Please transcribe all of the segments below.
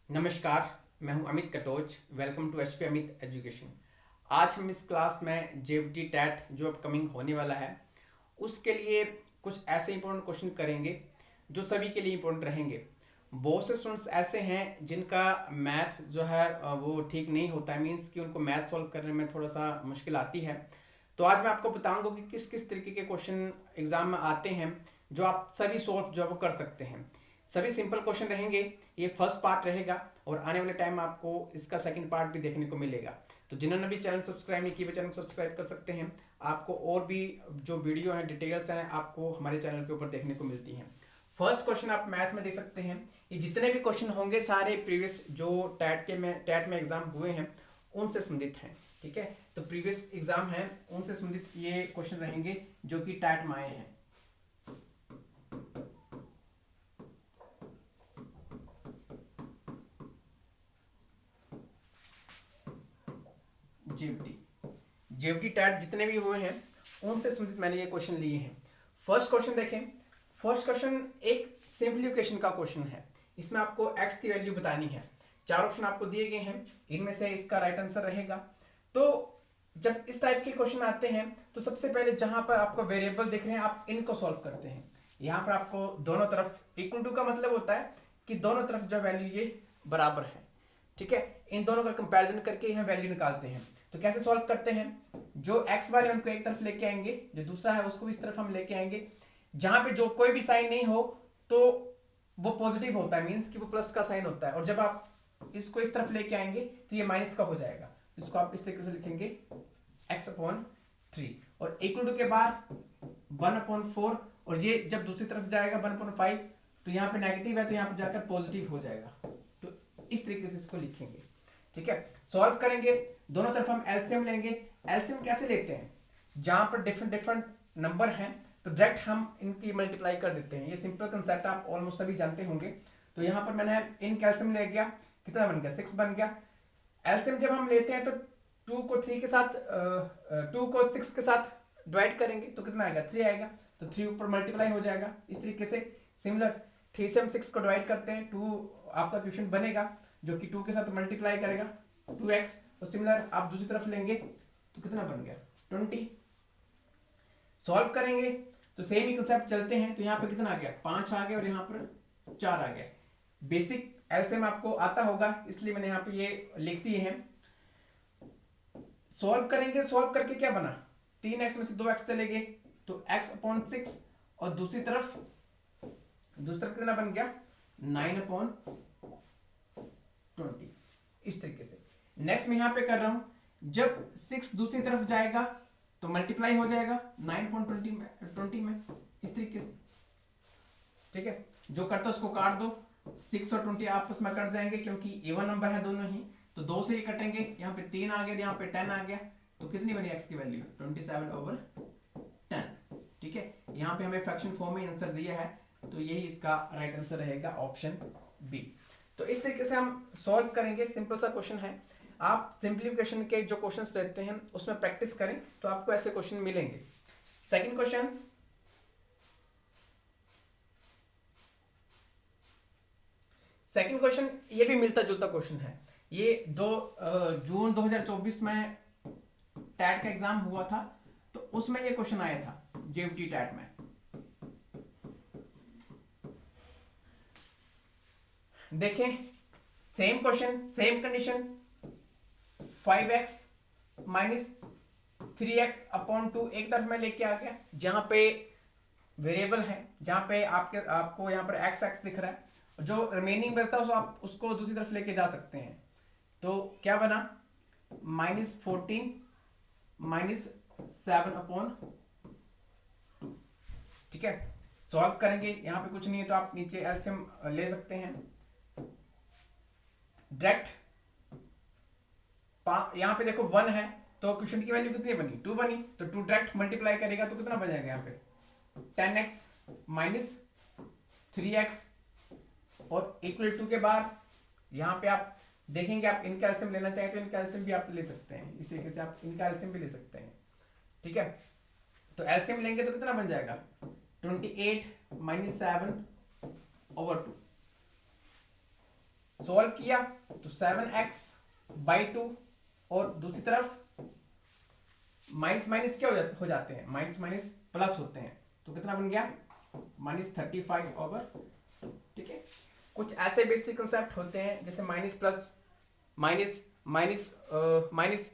नमस्कार, मैं हूं Amit Katoch. Welcome to HP Amit education. आज हम इस क्लास में जेवीटी टैट जो अपकमिंग होने वाला है उसके लिए कुछ ऐसे इंपॉर्टेंट क्वेश्चन करेंगे जो सभी के लिए इंपॉर्टेंट रहेंगे। बहुत से स्टूडेंट्स ऐसे हैं जिनका मैथ जो है वो ठीक नहीं होता है, मीन्स कि उनको मैथ सॉल्व करने में थोड़ा सा मुश्किल आती है। तो आज मैं आपको बताऊंगा कि किस किस तरीके के क्वेश्चन एग्जाम में आते हैं जो आप सभी सॉल्व जो है वो कर सकते हैं। सभी सिंपल क्वेश्चन रहेंगे। ये फर्स्ट पार्ट रहेगा और आने वाले टाइम में आपको इसका सेकंड पार्ट भी देखने को मिलेगा। तो जिन्होंने भी चैनल सब्सक्राइब नहीं किया, चैनल सब्सक्राइब कर सकते हैं। आपको और भी जो वीडियो है, डिटेल्स हैं, आपको हमारे चैनल के ऊपर देखने को मिलती हैं। फर्स्ट क्वेश्चन आप मैथ में देख सकते हैं। ये जितने भी क्वेश्चन होंगे सारे प्रीवियस जो टैट में एग्जाम हुए हैं उनसे संबंधित हैं। ठीक है, तो प्रीवियस एग्जाम है उनसे संबंधित ये क्वेश्चन रहेंगे जो कि टैट में आए हैं। जेवीटी जेवीटी टैट जितने भी हुए हैं उनसे संबंधित मैंने ये क्वेश्चन लिए हैं। फर्स्ट क्वेश्चन देखें। फर्स्ट क्वेश्चन एक सिंप्लीफिकेशन का क्वेश्चन है। इसमें आपको एक्स की वैल्यू बतानी है। चार ऑप्शन आपको दिए गए हैं, इनमें से इसका राइट आंसर रहेगा। तो जब इस टाइप के क्वेश्चन आते हैं तो सबसे पहले जहां पर आपको वेरिएबल दिख रहे हैं आप इनको सॉल्व करते हैं। यहां पर आपको दोनों तरफ इक्वल टू का मतलब होता है कि दोनों तरफ जो वैल्यू ये बराबर है। ठीक है, इन दोनों का कंपैरिजन करके यहां वैल्यू निकालते हैं। तो कैसे सॉल्व करते हैं? जो एक्स वाले उनको एक तरफ लेके आएंगे, जो दूसरा है उसको इस तरफ हम लेके आएंगे। जहां पे जो कोई भी साइन नहीं हो तो वो पॉजिटिव होता है, मीन्स कि वो प्लस का साइन होता है। और जब आप इसको इस तरफ लेके आएंगे तो ये माइनस का हो जाएगा। इसको आप इस तरीके से लिखेंगे एक्स अपॉन 3 और इक्वल टू के बाद 1/4। और ये जब दूसरी तरफ जाएगा 1/5 तो यहाँ पे नेगेटिव है तो यहाँ पे जाकर पॉजिटिव हो जाएगा। तो इस तरीके से इसको लिखेंगे। ठीक है, सॉल्व करेंगे। दोनों तरफ हम एलसीएम लेंगे। एलसीएम कैसे लेते हैं? जहां पर डिफरेंट डिफरेंट नंबर हैं तो डायरेक्ट हम इनकी मल्टीप्लाई कर देते हैं। ये सिंपल कंसेप्ट आप ऑलमोस्ट सभी जानते होंगे। तो यहां पर मैंने इन कैल्शियम ले गया, कितना बन गया? 6 बन गया। एलसीएम जब हम लेते हैं तो 2 को 3 के साथ 2 को 6 के साथ डिवाइड करेंगे तो कितना आएगा? 3 आएगा। तो 3 ऊपर मल्टीप्लाई हो जाएगा। इस तरीके से सिमिलर 3 से हम 6 को डिवाइड करते हैं, 2 आपका क्वेश्चन बनेगा जो कि 2 के साथ मल्टीप्लाई करेगा 2x। तो सिमिलर आप दूसरी तरफ लेंगे तो कितना बन गया? 20। सॉल्व करेंगे तो सेम ही कंसेप्ट चलते हैं। तो यहाँ पे कितना आ गया? 5 आ गया और यहाँ पर 4 आ गया। बेसिक एलसीएम आपको आता होगा इसलिए मैंने यहाँ पे ये लिख दिए हैं। सॉल्व करेंगे, सॉल्व करके क्या बना? 3x में से 2x चले गए तो x/6 और दूसरी तरफ कितना बन गया? 9/20। इस तरीके से नेक्स्ट मैं यहां पे कर रहा हूं। जब 6 दूसरी तरफ जाएगा तो मल्टीप्लाई हो जाएगा 9/20 में इस तरीके से। ठीक है, जो करता है उसको काट दो। 6 और 20 आपस में कट जाएंगे क्योंकि इवन नंबर है दोनों ही। तो 2 से ही कटेंगे। यहाँ पे 3 आ गया, यहाँ पे 10 आ गया। तो कितनी बनी x की वैल्यू? 27/10। ठीक है, यहाँ पे हमें फ्रैक्शन फॉर्म में आंसर दिया है तो यही इसका राइट आंसर रहेगा, ऑप्शन बी। तो इस तरीके से हम सॉल्व करेंगे। सिंपल सा क्वेश्चन है। आप सिंप्लीफिकेशन के जो क्वेश्चंस रहते हैं उसमें प्रैक्टिस करें तो आपको ऐसे क्वेश्चन मिलेंगे। Second question. सेकंड क्वेश्चन ये भी मिलता जुलता क्वेश्चन है। ये 2 जून 2024 में टैट का एग्जाम हुआ था तो उसमें ये क्वेश्चन आया था जेवीटी टैट में। देखें, same question, same condition. 5x minus 3x/2 एक तरफ में लेके आ गया जहां पे वेरिएबल है, जहां पे आपको यहां पर x दिख रहा है। जो रिमेनिंग बचता है आप उसको दूसरी तरफ लेके जा सकते हैं। तो क्या बना? -14 -7/2। ठीक है, सॉल्व करेंगे। यहां पे कुछ नहीं है तो आप नीचे एलसीएम ले सकते हैं डायरेक्ट। यहां पे देखो 1 है तो क्वेश्चन की वैल्यू कितनी बनी? 2 बनी। तो 2 डायरेक्ट मल्टीप्लाई करेगा तो कितना बन जाएगा? यहाँ पे 10x माइनस 3x और इक्वल टू के बाद यहाँ पे आप देखेंगे, आप इनका एलसीएम लेना चाहें तो इनका एलसीएम भी आप ले सकते हैं। इस तरीके से आप इनका एलसीएम भी ले सकते हैं। ठीक है, तो एलसीएम लेंगे तो कितना बन जाएगा? 28 - 7/2। सॉल्व किया तो 7x/2 और दूसरी तरफ माइनस माइनस क्या हो जाते हैं, माइनस माइनस प्लस होते हैं, तो कितना बन गया -35/2। ठीक है, कुछ ऐसे बेसिक कंसेप्ट होते हैं जैसे minus plus minus minus minus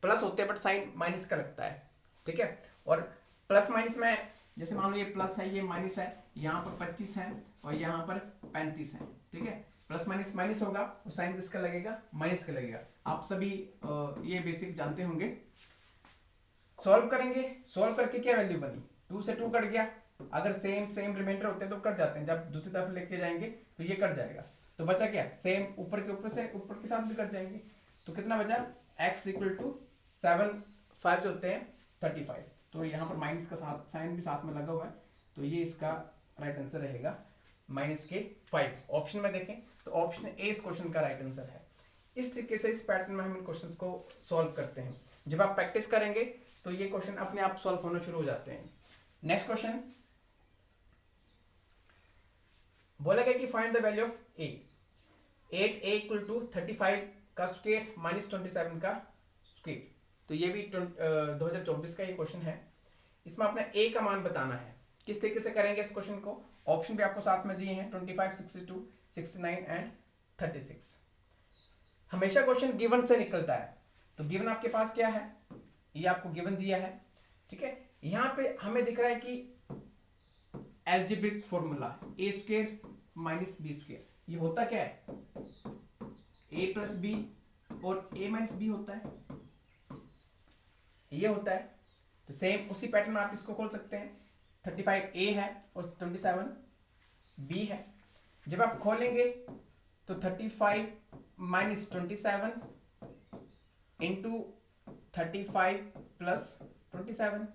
plus होते हैं बट साइन माइनस का लगता है। ठीक है, और प्लस माइनस में जैसे मान लो ये प्लस है ये माइनस है, यहाँ पर 25 है और यहाँ पर 35 है। ठीक है, प्लस माइनस माइनस होगा और साइन किसका लगेगा, माइनस का लगेगा। आप सभी ये बेसिक जानते होंगे। सॉल्व करेंगे, सॉल्व करके क्या वैल्यू बनी, 2 से 2 कट गया, अगर सेम सेम रिमाइंडर होते हैं तो कट जाते हैं, जब दूसरी तरफ लेके जाएंगे तो ये कट जाएगा, तो बचा क्या, सेम ऊपर के ऊपर से ऊपर के साथ भी कट जाएंगे, तो कितना बचा x = 7 5 होते हैं 35। तो यहाँ पर माइनस का साथ साइन भी साथ में लगा हुआ है, तो ये इसका राइट आंसर रहेगा -5। ऑप्शन में देखें तो ऑप्शन ए इस क्वेश्चन का राइट आंसर है। इस तरीके से इस पैटर्न में हम इन क्वेश्चंस को सॉल्व करते हैं। जब आप प्रैक्टिस करेंगे तो ये क्वेश्चन अपने आप सॉल्व होना शुरू हो जाते हैं। नेक्स्ट क्वेश्चन बोला गया कि find the value of a। 8a = 35 का स्क्वायर -27 का स्क्वायर। तो ये भी 2024 का ये क्वेश्चन है। इसमें अपने a का मान बताना है। किस तरीके से करेंगे इस क्वेश्चन को, ऑप्शन भी आपको साथ में दिए हैं 25, 62, 69 एंड 36। हमेशा क्वेश्चन गिवन से निकलता है, तो गिवन आपके पास क्या है, ये आपको गिवन दिया है। ठीक है, यहाँ पे हमें दिख रहा है कि एल्जेब्रिक फॉर्मूला a² - b²। ये होता क्या है, a + b और a - b होता है, ये होता है। तो सेम उसी पैटर्न में आप इसको खोल सकते हैं। 35a है और 27 b है। जब आप खोलेंगे तो 35 - 27 इंटू 35 + 27।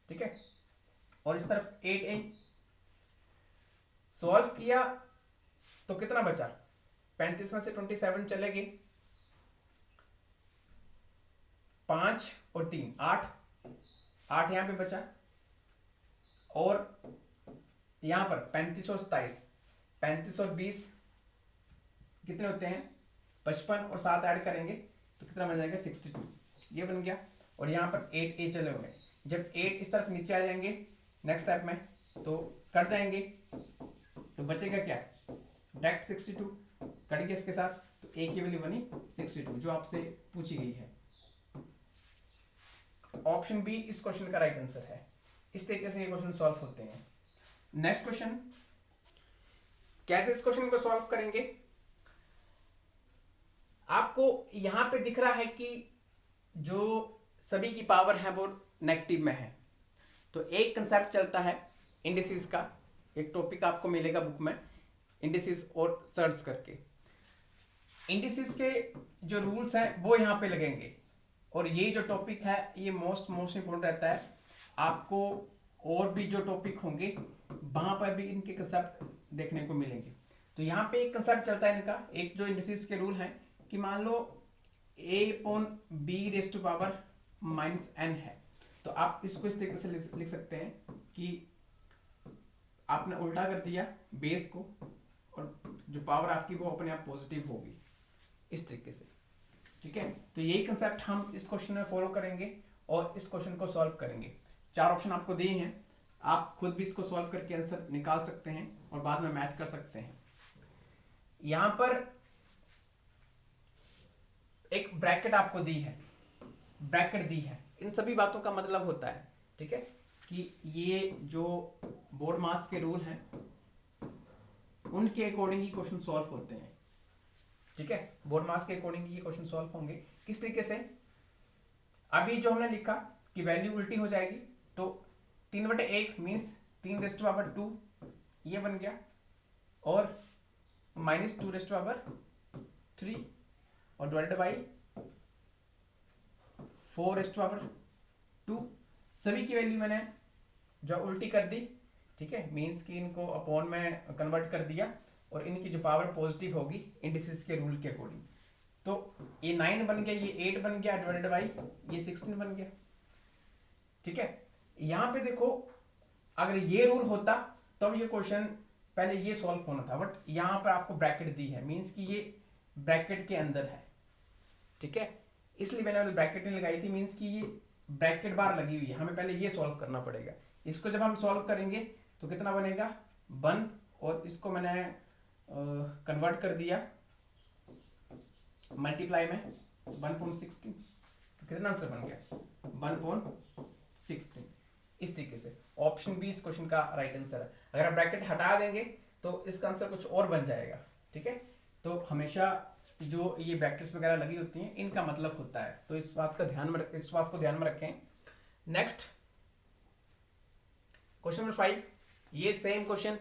ठीक है, और इस तरफ 8a। सॉल्व किया तो कितना बचा, 35 में से 27 चले गए, 5 और 3 8 8 यहां पे बचा, और यहां पर 35 और 27, 35 और 20 कितने होते हैं 55, और 7 ऐड करेंगे तो कितना बन जाएगा 62, ये बन गया। और यहाँ पर 8a चले हुए, जब 8 इस तरफ नीचे आ जाएंगे नेक्स्ट स्टेप में तो कट जाएंगे, तो बचेगा क्या, डायरेक्ट 62 कट गया इसके साथ, तो a की वैल्यू बनी 62 जो आपसे पूछी गई है। ऑप्शन बी इस क्वेश्चन का राइट आंसर है। इस तरीके से ये क्वेश्चन सॉल्व होते हैं। नेक्स्ट क्वेश्चन, कैसे इस क्वेश्चन को सॉल्व करेंगे, आपको यहां पे दिख रहा है कि जो सभी की पावर है वो नेगेटिव में है, तो एक कंसेप्ट चलता है इंडिसेस का, एक टॉपिक आपको मिलेगा बुक में इंडिसेस और सर्च करके। इंडिसेस के जो रूल्स हैं वो यहाँ पे लगेंगे, और ये जो टॉपिक है ये मोस्ट इंपोर्टेंट रहता है आपको, और भी जो टॉपिक होंगे वहां पर भी इनके कंसेप्ट देखने को मिलेंगे। तो यहाँ पे एक कंसेप्ट चलता है इनका, एक जो इंडिसेस के रूल हैं कि मान लो a/b⁻n है, तो आप इसको इस तरीके से लिख सकते हैं कि आपने उल्टा कर दिया बेस को, और जो पावर आपकी वो अपने आप पॉजिटिव होगी इस तरीके से। ठीक है, तो यही कंसेप्ट हम इस क्वेश्चन में फॉलो करेंगे और इस क्वेश्चन को सॉल्व करेंगे। 4 ऑप्शन आपको दिए हैं, आप खुद भी इसको सॉल्व करके आंसर निकाल सकते हैं और बाद में मैच कर सकते हैं। यहां पर एक ब्रैकेट आपको दी है, ब्रैकेट दी है, इन सभी बातों का मतलब होता है, ठीक है, कि ये जो बोर्ड मास के रूल हैं उनके अकॉर्डिंग ही क्वेश्चन सॉल्व होते हैं। ठीक है, बोर्ड मास के अकॉर्डिंग ही ये क्वेश्चन सॉल्व होंगे। किस तरीके से, अभी जो हमने लिखा कि वैल्यू उल्टी हो जाएगी, तो 3/1 मीन्स 3⁻², ये बन गया, और -2⁻3 और डिवाइडेड बाई 4⁻2। सभी की वैल्यू मैंने जो उल्टी कर दी, ठीक है, मीन्स कि इनको अपॉन में कन्वर्ट कर दिया, और इनकी जो पावर पॉजिटिव होगी इंडिसेस के रूल के अकॉर्डिंग। तो ये 9 बन गया, ये 8 बन गया, डिवाइडेड बाई ये 16 बन गया। ठीक है, यहां पे देखो अगर ये रूल होता तब ये क्वेश्चन पहले ये सॉल्व होना था, बट यहाँ पर आपको ब्रैकेट दी है, मीन्स कि ये ब्रैकेट के अंदर है, ठीक है, इसलिए मैंने ब्रैकेट नहीं लगाई थी, मीन्स कि ये ब्रैकेट बार लगी हुई है, हमें पहले ये सॉल्व करना पड़ेगा। इसको जब हम सॉल्व करेंगे तो कितना बनेगा 1, और इसको मैंने कन्वर्ट कर दिया मल्टीप्लाई में 1.16, तो कितना आंसर बन गया 1.16। इस तरीके से ऑप्शन बी इस क्वेश्चन का राइट आंसर है। अगर आप ब्रैकेट हटा देंगे तो इसका आंसर कुछ और बन जाएगा, ठीक है। तो हमेशा जो ये ब्रैकेट्स वगैरह लगी होती हैं इनका मतलब होता है, तो इस बात को ध्यान में रखें। नेक्स्ट क्वेश्चन नंबर 5, ये same question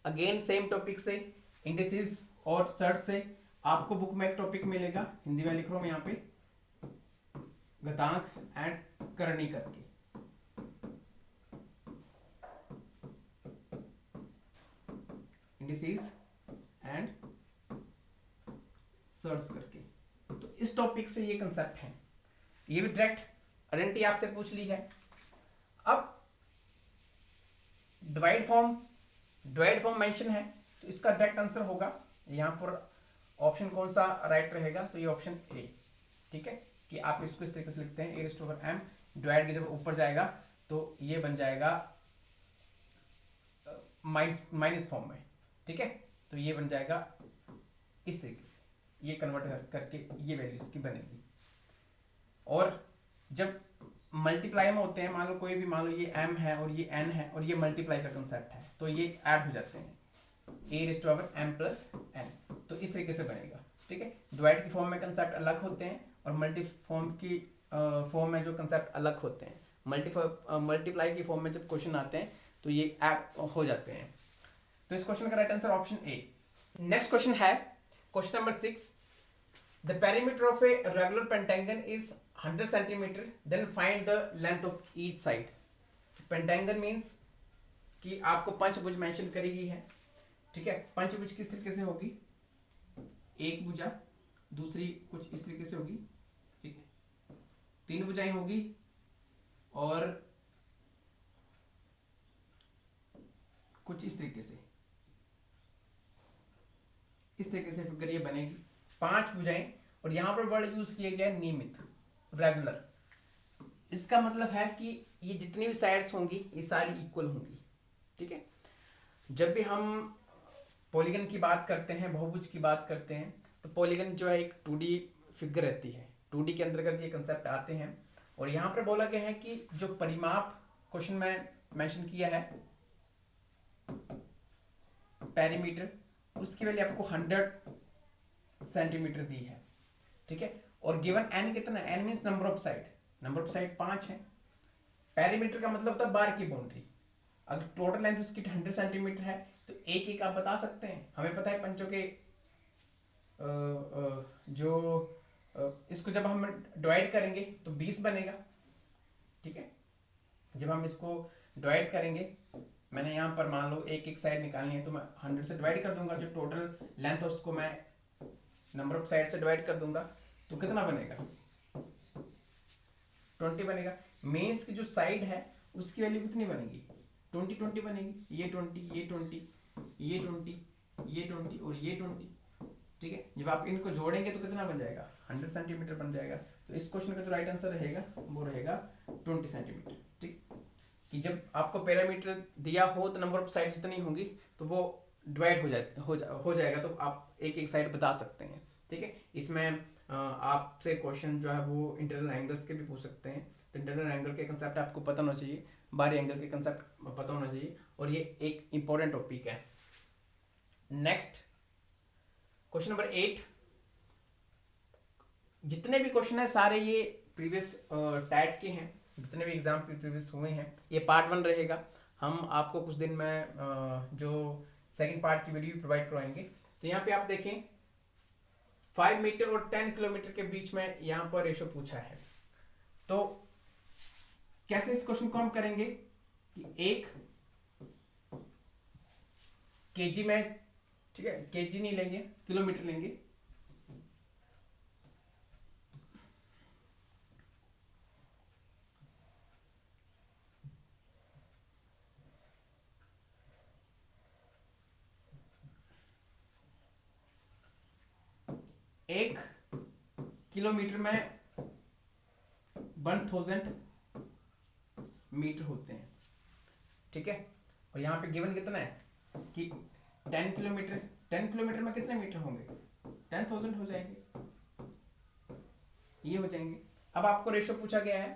again same topic से, इंडिसेस और सर्च से। आपको बुक में एक टॉपिक मिलेगा, हिंदी में लिख रहा हूं यहाँ पे, घातांक एंड करनी करके। इंडिसेस एंड सर्च करके, तो इस टॉपिक से ये कंसेप्ट है, ये भी डायरेक्ट आइडेंटिटी आपसे पूछ ली है। अब डिवाइड फॉर्म मेंशन है, तो इसका डायरेक्ट आंसर होगा यहां पर ऑप्शन कौन सा राइट रहेगा, तो ये ऑप्शन ए, ठीक है, कि आप इसको इस तरीके से लिखते हैं a⁻m, डिवाइड के जब ऊपर जाएगा तो ये बन जाएगा माइनस फॉर्म में, ठीक है, तो ये बन जाएगा इस तरीके से, ये कन्वर्ट करके ये वैल्यू इसकी बनेगी। और जब मल्टीप्लाई में होते हैं, मान लो कोई भी, मान लो ये m है और ये n है और ये मल्टीप्लाई का कंसेप्ट है, तो ये ऐड हो जाते हैं a⁻m+n, तो इस तरीके से बनेगा, ठीक है। डिवाइड की फॉर्म में कंसेप्ट अलग होते हैं और मल्टीफॉर्म की फॉर्म में जो कंसेप्ट अलग होते हैं, मल्टीप्लाई की फॉर्म में जब क्वेश्चन आते हैं तो ये ऐड हो जाते हैं। तो इस क्वेश्चन का right answer option A. Next question है question number 6, the perimeter of a regular pentagon is 100 centimetre, then find the length of each side. Pentagon means कि आपको पंचभुज मेंशन करी है, ठीक है। पंचभुज किस तरीके से होगी, एक भुजा, दूसरी कुछ इस तरीके से होगी, ठीक है, 3 भुजाएं होगी और कुछ इस तरीके से, इस तरीके से फिगर ये बनेगी, 5 भुजाएं, और यहां पर वर्ड यूज किया गया नियमित, रेगुलर। इसका मतलब है कि ये जितनी भी साइड्स होंगी ये सारी इक्वल होंगी, ठीक है। जब भी हम पॉलीगन की बात करते हैं, बहुभुज की बात करते हैं, तो पॉलीगन जो है एक 2D फिगर रहती है, 2D के अंतर्गत ये कंसेप्ट आते हैं। और यहाँ पर बोला गया है कि जो परिमाप क्वेश्चन में मेंशन किया है पेरीमीटर, उसकी वैल्यू आपको 100 सेंटीमीटर दी है, ठीक है। और गिवन n कितना, n means number of side 5 है। पेरीमीटर का मतलब होता है बार की बाउंड्री। अगर टोटल लेंथ उसकी 100 सेंटीमीटर है तो एक एक आप बता सकते हैं। हमें पता है पंचों के इसको जब हम डिवाइड करेंगे तो 20 बनेगा, ठीक है। जब हम इसको डिवाइड करेंगे, मैंने यहाँ पर मान लो एक एक साइड निकालनी है तो मैं 100 से डिवाइड कर दूंगा, जो टोटल लेंथ है उसको मैं नंबर ऑफ साइड से डिवाइड कर दूंगा, तो कितना बनेगा 20 बनेगा। मीन्स की जो साइड है उसकी वैल्यू कितनी बनेगी 20 बनेगी, ये 20, ये 20, ये 20, ये 20 और ये 20, ठीक है। जब आप इनको जोड़ेंगे तो कितना बन जाएगा 100 सेंटीमीटर बन जाएगा। तो इस क्वेश्चन का जो राइट आंसर रहेगा वो रहेगा 20 सेंटीमीटर, ठीक। कि जब आपको पैरामीटर दिया हो तो नंबर ऑफ साइड जितनी होंगी तो वो डिवाइड हो जाएगा, तो आप एक एक साइड बता सकते हैं, ठीक है। इसमें आपसे क्वेश्चन जो है वो इंटरनल एंगल्स के भी पूछ सकते हैं, तो इंटरनल एंगल के कंसेप्ट आपको पता होना चाहिए, बाहरी एंगल के कंसेप्ट पता होना चाहिए, और ये एक इंपॉर्टेंट टॉपिक है। नेक्स्ट क्वेश्चन नंबर 8, जितने भी क्वेश्चन है सारे ये प्रीवियस टैट के हैं, जितने भी एग्जाम प्रीवियस हुए हैं, ये पार्ट 1 रहेगा। हम आपको कुछ दिन में जो सेकंड पार्ट की वीडियो प्रोवाइड करवाएंगे। तो यहाँ पे आप देखें 5 मीटर और 10 किलोमीटर के बीच में यहाँ पर रेशो पूछा है। तो कैसे इस क्वेश्चन को हम करेंगे कि 1 केजी में, ठीक है, केजी नहीं लेंगे, किलोमीटर लेंगे। 1 किलोमीटर में 1000 मीटर होते हैं, ठीक है। और यहाँ पे गिवन कितना है कि 10 किलोमीटर में कितने मीटर होंगे, 10,000 हो जाएंगे, ये हो जाएंगे। अब आपको रेशो पूछा गया है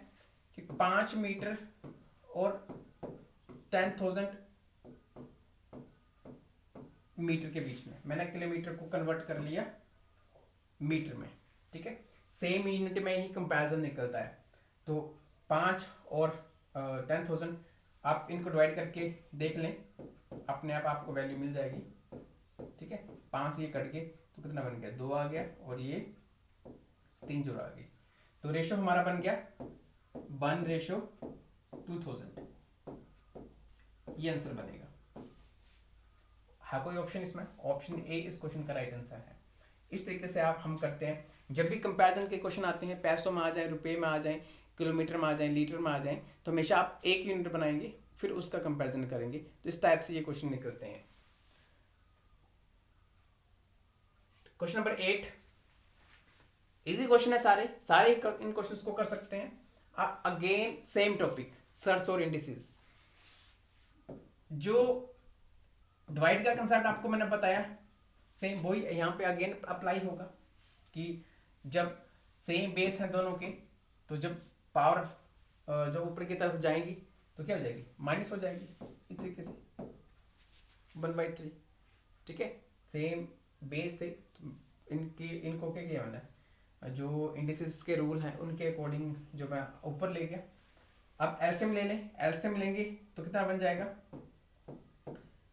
कि 5 मीटर और 10,000 मीटर के बीच में, मैंने किलोमीटर को कन्वर्ट कर लिया मीटर में, ठीक है। सेम यूनिट में ही कंपैरिजन निकलता है। तो 5 और 10,000 आप इनको डिवाइड करके देख लें, अपने आप आपको वैल्यू मिल जाएगी, ठीक है। 5 से ये कट के तो कितना बन गया, 2 आ गया, और ये 3 जोड़ आ गई। तो रेशो हमारा बन गया 1:2000, ये आंसर बनेगा। हाँ, कोई ऑप्शन इसमें, ऑप्शन ए इस क्वेश्चन का राइट आंसर है। इस तरीके से हम करते हैं। जब भी कंपैरिजन के क्वेश्चन आते हैं, पैसों में आ जाए, रुपए में आ जाए, किलोमीटर में आ जाए, लीटर में आ जाए, तो हमेशा आप एक यूनिट बनाएंगे, फिर उसका कंपैरिजन करेंगे। तो इस टाइप से ये क्वेश्चन निकलते हैं। क्वेश्चन नंबर 8, इजी क्वेश्चन है, सारे इन क्वेश्चंस को कर सकते हैं। अगेन सेम टॉपिक, सर्च और इंडिसेस। जो डिवाइड का कंसेप्ट आपको मैंने बताया, सेम वही यहाँ पे अगेन अप्लाई होगा कि जब सेम बेस है दोनों के, तो जब पावर जो ऊपर की तरफ जाएंगी तो क्या हो जाएगी, माइनस हो जाएगी, इस तरीके से 1/3, ठीक है। सेम बेस थे, तो इनको क्या किया मैंने, जो इंडिसेस के रूल हैं उनके अकॉर्डिंग जो मैं ऊपर ले गया। अब एलसीएम ले लें, एलसीएम लेंगे तो कितना बन जाएगा,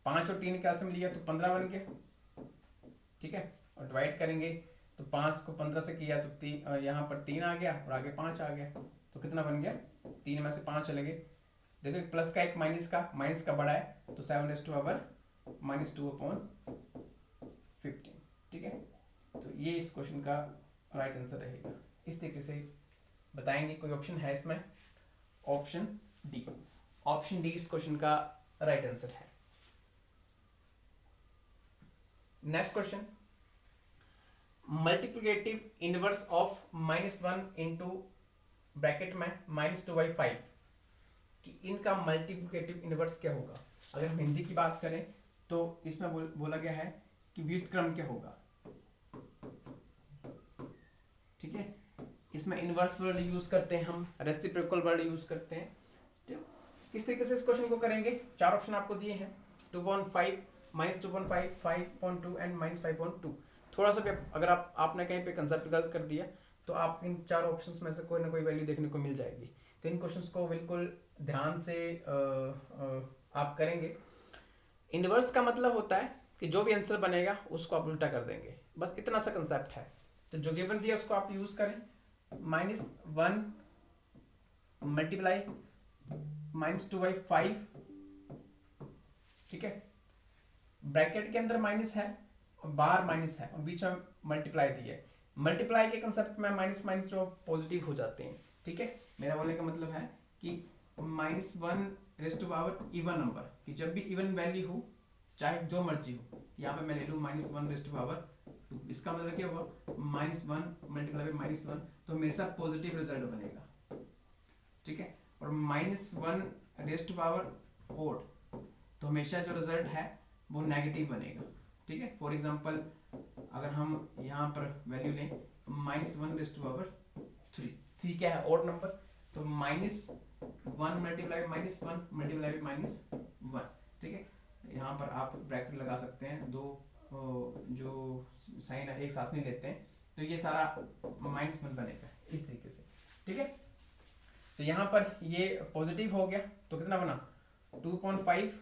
5 और 3 का एलसीएम लिया तो 15 बन गया, ठीक है। और डिवाइड करेंगे तो 5 को 15 से किया तो यहाँ पर 3 आ गया और आगे 5 आ गया, तो कितना बन गया, 3 में से 5 चले गए। देखो एक प्लस का एक माइनस का बड़ा है, तो 7⁻²⁻2/15, ठीक है। तो ये इस क्वेश्चन का राइट आंसर रहेगा। इस तरीके से बताएंगे। कोई ऑप्शन है इसमें, ऑप्शन डी इस क्वेश्चन का राइट आंसर है। Next question, multiplicative inverse of -1 into bracket में -2/5 कि इनका मल्टीप्लिकेटिव इनवर्स क्या होगा। अगर हम हिंदी की बात करें तो इसमें बोला गया है कि व्युत्क्रम क्या होगा, ठीक है। इसमें इनवर्स वर्ड यूज करते हैं हम, रेसिप्रोकल वर्ड यूज करते हैं। तो किस तरीके से इस क्वेश्चन को करेंगे, 4 ऑप्शन आपको दिए हैं, 2/5, -2/5, 5.2 एंड -5.2। थोड़ा सा भी अगर आपने कहीं पे कंसेप्ट गलत कर दिया तो आप इन 4 ऑप्शंस में से कोई ना कोई वैल्यू देखने को मिल जाएगी। तो इन क्वेश्चंस को बिल्कुल ध्यान से आप करेंगे। इनवर्स का मतलब होता है कि जो भी आंसर बनेगा उसको आप उल्टा कर देंगे, बस इतना सा कंसेप्ट है। तो जो गिवन दिया उसको आप यूज करें, -1 मल्टीप्लाई -2/5, ठीक है। ब्रैकेट के अंदर माइनस है और बाहर माइनस है और बीच में मल्टीप्लाई दी है। मल्टीप्लाई के कंसेप्ट में माइनस माइनस जो पॉजिटिव हो जाते हैं, ठीक है। मेरा बोलने का मतलब है कि -1 इवन नंबर, कि जब भी इवन वैल्यू हो चाहे जो मर्जी हो, यहाँ पे मैं ले लूँ -1/2, इसका मतलब क्या हुआ, -1 मल्टीप्लाई बाई -1, तो हमेशा पॉजिटिव रिजल्ट बनेगा, ठीक है। और -1 ओड, तो हमेशा जो रिजल्ट है वो नेगेटिव बनेगा, ठीक है। फॉर एग्जांपल अगर हम यहाँ पर वैल्यू लें -1/3 क्या है, ओड नंबर, तो -1 मल्टीप्लाई बाई -1 मल्टीप्लाई बाई -1, ठीक है। यहाँ पर आप ब्रैकेट लगा सकते हैं, दो जो साइन एक साथ नहीं लेते हैं, तो ये सारा -1 बनेगा इस तरीके से, ठीक है। तो यहाँ पर ये पॉजिटिव हो गया तो कितना बना 2.5,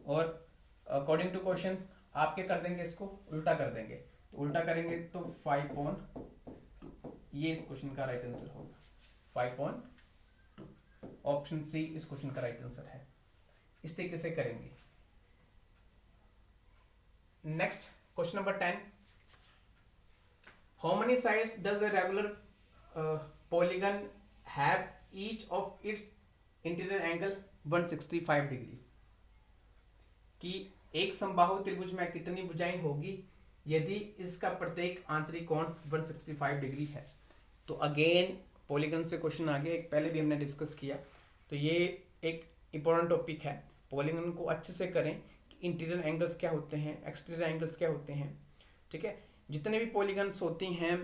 और अकॉर्डिंग टू क्वेश्चन आप क्या कर देंगे, इसको उल्टा कर देंगे, तो उल्टा करेंगे तो 5.2, ये इस क्वेश्चन का राइट आंसर होगा, 5.2। ऑप्शन सी इस क्वेश्चन का राइट आंसर है। इस तरीके से करेंगे। Next question number 10, how many sides does a regular polygon have, each of its interior angle 165 degree, कि एक समबाहु त्रिभुज में कितनी भुजाएं होगी यदि इसका प्रत्येक आंतरिक कोण 165 डिग्री है। तो अगेन पॉलीगन से क्वेश्चन आ गया, एक पहले भी हमने डिस्कस किया। तो ये एक इम्पोर्टेंट टॉपिक है, पॉलीगन को अच्छे से करें कि इंटीरियर एंगल्स क्या होते हैं, एक्सटीरियर एंगल्स क्या होते हैं। ठीक है, जितने भी पॉलीगन्स होती हैं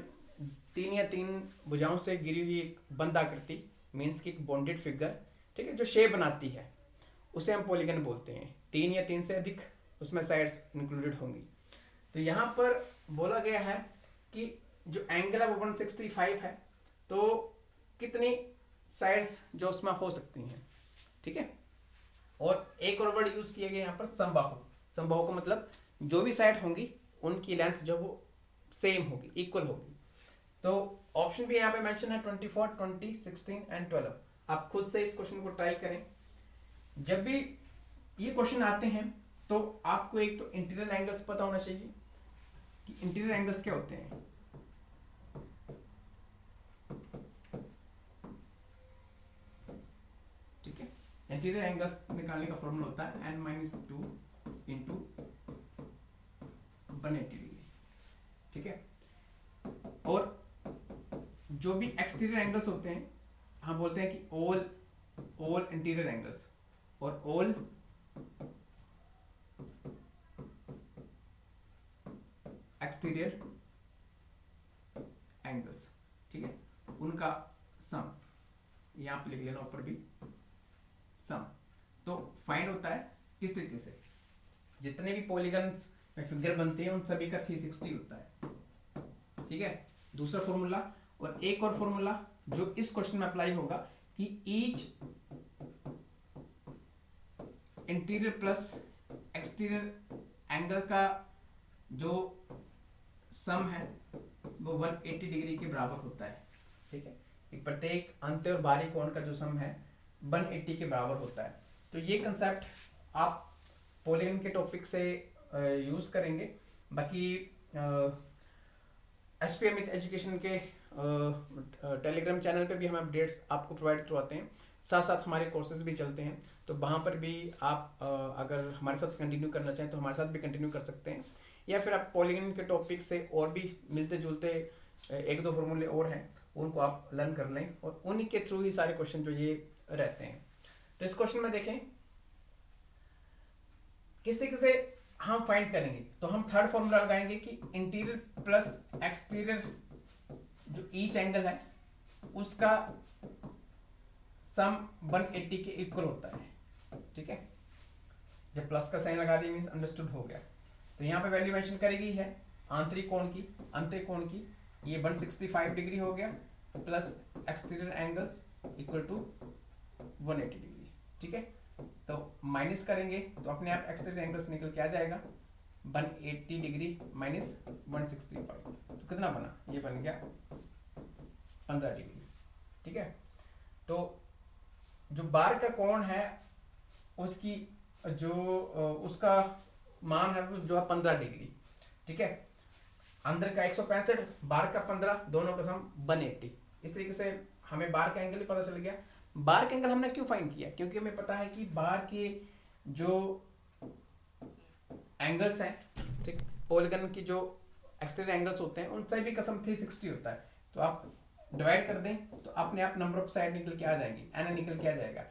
3 या 3 भुजाओं से गिरी हुई एक बंद आकृति, मीन्स की एक बॉन्डेड फिगर, ठीक है, जो शेप बनाती है उसे हम पॉलीगन बोलते हैं। 3 या 3 से अधिक उसमें साइड्स इंक्लूडेड होंगी। तो यहाँ पर बोला गया है कि जो एंगल है वो 165 है, तो कितनी साइड्स जो उसमें हो सकती हैं। ठीक है, और एक और वर्ड यूज किया गया यहाँ पर समबाहु। समबाहु का मतलब जो भी साइड होंगी उनकी लेंथ जो वो सेम होगी, इक्वल होगी। तो ऑप्शन भी यहाँ पे मेंशन है 24, 20, 16 एंड 12। आप खुद से इस क्वेश्चन को ट्राई करें। जब भी ये क्वेश्चन आते हैं तो आपको एक तो इंटीरियर एंगल्स पता होना चाहिए कि इंटीरियर एंगल्स क्या होते हैं। ठीक है, इंटीरियर एंगल्स निकालने का फॉर्मूला होता है n-2 इंटू 180 डिग्री। ठीक है, और जो भी एक्सटीरियर एंगल्स होते हैं हम बोलते हैं कि ऑल इंटीरियर एंगल्स और ऑल एक्सटीरियर एंगल्स। ठीक है, उनका सम यहां पे लिख लेना ऊपर भी सम। तो फाइंड होता है किस तरीके से, जितने भी पॉलीगन्स में फिगर बनते हैं उन सभी का 360 होता है। ठीक है, दूसरा फॉर्मूला। और एक और फॉर्मूला जो इस क्वेश्चन में अप्लाई होगा कि each interior plus exterior angle का जो सम है वो 180 डिग्री के बराबर होता है। ठीक है, एक प्रत्येक अंत्य और बाहरी कोण का जो सम है 180 के बराबर होता है। तो ये कंसेप्ट आप पॉलीगन के टॉपिक से यूज करेंगे। बाकी एचपी अमित एजुकेशन के टेलीग्राम चैनल पे भी हम अपडेट्स आपको प्रोवाइड करवाते हैं, साथ साथ हमारे कोर्सेज भी चलते हैं। तो वहाँ पर भी आप अगर हमारे साथ कंटिन्यू करना चाहें तो हमारे साथ भी कंटिन्यू कर सकते हैं, या फिर आप पॉलीगन के टॉपिक से और भी मिलते जुलते एक दो फॉर्मूले और हैं उनको आप लर्न कर लें, और उन्हीं के थ्रू ही सारे क्वेश्चन जो ये रहते हैं। तो इस क्वेश्चन में देखें किस तरीके से हम फाइंड करेंगे। तो हम थर्ड फॉर्मूला लगाएंगे कि इंटीरियर प्लस एक्सटीरियर जो ईच एंगल है उसका सम 180 के इक्वल होता है। ठीक है, जब प्लस का साइन लगा दिया मीन्स अंडरस्टूड हो गया। तो यहाँ पे वैल्यू मेंशन करेगी है आंतरिक कोण की, अंतः कोण की, ये 165 डिग्री हो गया plus exterior angles equal to 180 degree. ठीक है, तो माइनस करेंगे तो अपने आप एक्सटीरियर एंगल्स निकल के आ जाएगा 180 डिग्री माइनस 165। तो कितना बना, ये बन गया 15 डिग्री। ठीक है, तो जो बार का कोण है उसकी जो उसका मान है वो जो है 15 डिग्री। ठीक है, अंदर का 165, बार का 15, दोनों का सम 180। इस तरीके से हमें बार का एंगल भी पता चल गया। बार का एंगल हमने क्यों फाइंड किया, क्योंकि हमें पता है कि बार के जो एंगल्स हैं, ठीक, पॉलीगन की जो एक्सटीरियर एंगल्स होते हैं उनसे भी का सम 360 होता है। तो आप डिवाइड कर दें तो अपने आप नंबर ऑफ साइड निकल के आ जाएंगी, एन निकल के आ जाएगा,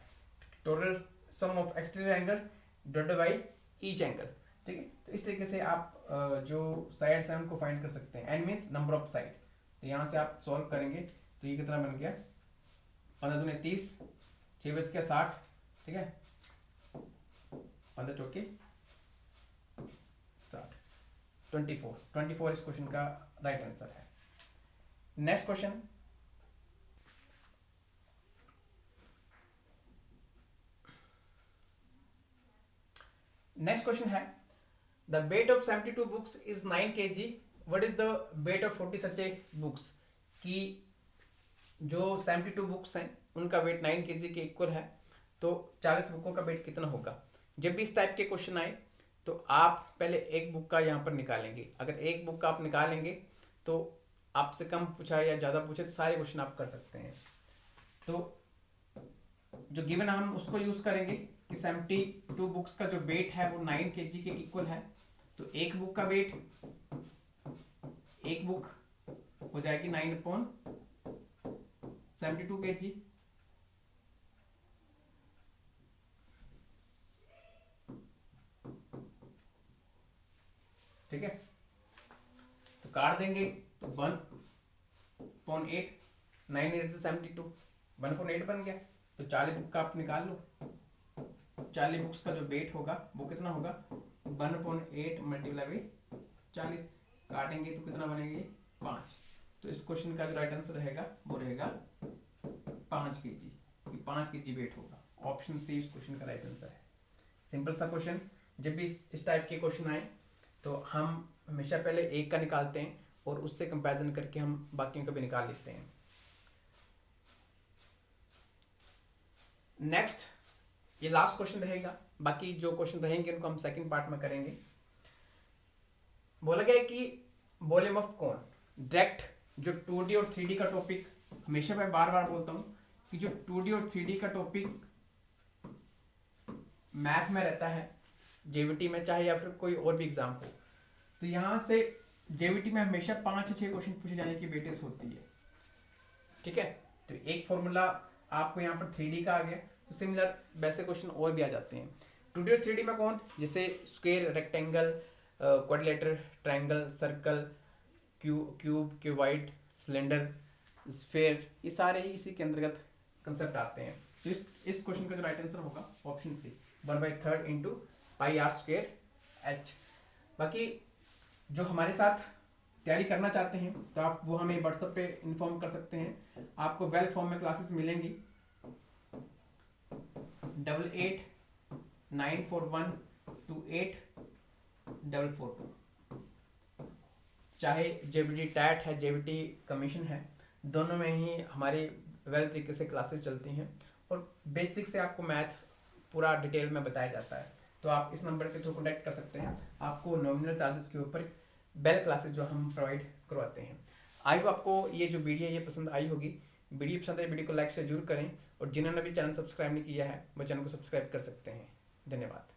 total sum of exterior angle divided by each angle. ठीक है, तो इस तरीके से आप जो साइड्स हैं उनको फाइंड कर सकते हैं। N means number of side. तो यहाँ से आप सॉल्व करेंगे तो ये कितना बन गया 15 दूनी 30, 6 बज के 60। ठीक है, 15 चौके 60, 24 इस क्वेश्चन का राइट आंसर है। नेक्स्ट क्वेश्चन, नेक्स्ट क्वेश्चन है the weight of 72 books is 9 kg, what is the weight of 40 such books. कि जो 72 बुक्स हैं उनका वेट 9 kg के इक्वल है, तो 40 बुकों का वेट कितना होगा। जब भी इस टाइप के क्वेश्चन आए तो आप पहले एक बुक का यहाँ पर निकालेंगे। अगर एक बुक का आप निकालेंगे तो आपसे कम पूछा या ज़्यादा पूछे तो सारे क्वेश्चन आप कर सकते हैं। तो जो गिवन हम उसको यूज़ करेंगे कि 72 बुक्स का जो वेट है वो 9 kg के इक्वल है। तो एक बुक का वेट एक बुक हो जाएगी 9/72 kg। ठीक है, तो काट देंगे तो 1/8, 9/72, 1/8 बन गया। तो 40 बुक का आप निकाल लो, 40 बुक्स का जो वेट होगा वो कितना होगा 1/8 मल्टीप्लाई बाई 40, काटेंगे तो कितना बनेगी 5। तो इस क्वेश्चन का जो राइट आंसर रहेगा वो रहेगा 5 kg, 5 kg वेट होगा। ऑप्शन सी इस क्वेश्चन का राइट आंसर है। सिंपल सा क्वेश्चन, जब भी इस टाइप के क्वेश्चन आए तो हम हमेशा पहले एक का निकालते हैं और उससे कंपैरिजन करके हम बाकियों का भी निकाल लेते हैं। नेक्स्ट, ये लास्ट क्वेश्चन रहेगा, बाकी जो क्वेश्चन रहेंगे उनको हम सेकंड पार्ट में करेंगे। बोला गया है कि वॉल्यूम ऑफ कोन डायरेक्ट, जो 2D और 3D का टॉपिक, हमेशा मैं बार बार बोलता हूं कि जो 2D और 3D का टॉपिक मैथ में रहता है, जेवीटी में चाहे या फिर कोई और भी एग्जाम हो, तो यहां से जेवीटी में हमेशा 5 से 6 क्वेश्चन पूछे जाने की वेटेज होती है। ठीक है, तो एक फॉर्मूला आपको यहाँ पर 3D का आ गया, तो सिमिलर वैसे क्वेश्चन और भी आ जाते हैं। 2D और 3D में कौन, जैसे square, rectangle, quadrilateral, triangle, circle, cube, cuboid, cylinder, sphere, ये सारे ही इसी के अंतर्गत कंसेप्ट आते हैं। तो इस क्वेश्चन का जो राइट आंसर होगा option C, 1/3 into pi r square h. बाकी जो हमारे साथ तैयारी करना चाहते हैं तो आप वो हमें व्हाट्सएप पे इन्फॉर्म कर सकते हैं। आपको वेल फॉर्म में क्लासेस मिलेंगी 8894128442, चाहे जेबीटी टैट है, जेबीटी कमीशन है, दोनों में ही हमारे वेल तरीके से क्लासेस चलती हैं और बेसिक से आपको मैथ पूरा डिटेल में बताया जाता है। तो आप इस नंबर के थ्रू कॉन्टैक्ट कर सकते हैं। आपको नॉमिनल चार्जेस के ऊपर बेल क्लासेस जो हम प्रोवाइड करवाते हैं। आई होप आपको ये जो वीडियो है ये पसंद आई होगी। वीडियो पसंद आई, वीडियो को लाइक से जरूर करें और जिन्होंने भी चैनल सब्सक्राइब नहीं किया है वो चैनल को सब्सक्राइब कर सकते हैं। धन्यवाद।